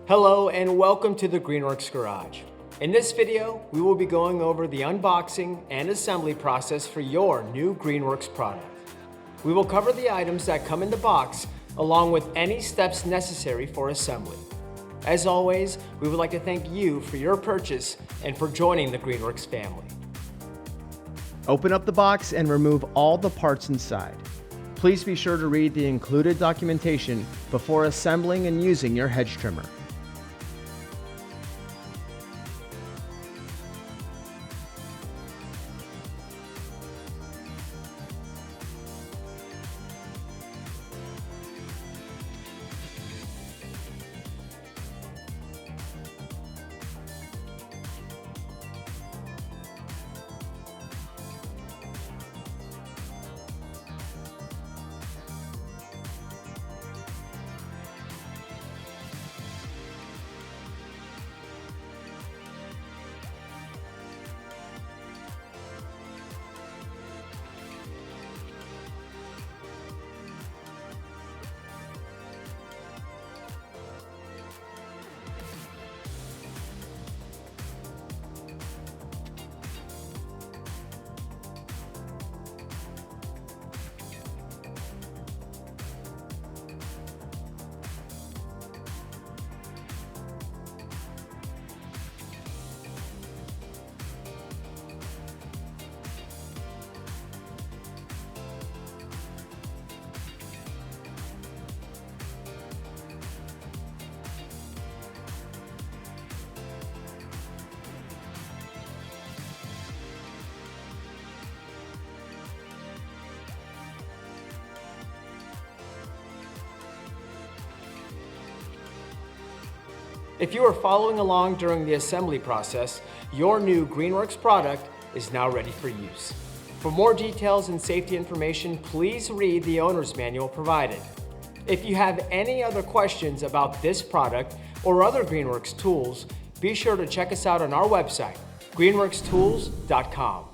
Hello and welcome to the Greenworks Garage. In this video, we will be going over the unboxing and assembly process for your new Greenworks product. We will cover the items that come in the box along with any steps necessary for assembly. As always, we would like to thank you for your purchase and for joining the Greenworks family. Open up the box and remove all the parts inside. Please be sure to read the included documentation before assembling and using your hedge trimmer. If you are following along during the assembly process, your new Greenworks product is now ready for use. For more details and safety information, please read the owner's manual provided. If you have any other questions about this product or other Greenworks tools, be sure to check us out on our website, greenworkstools.com.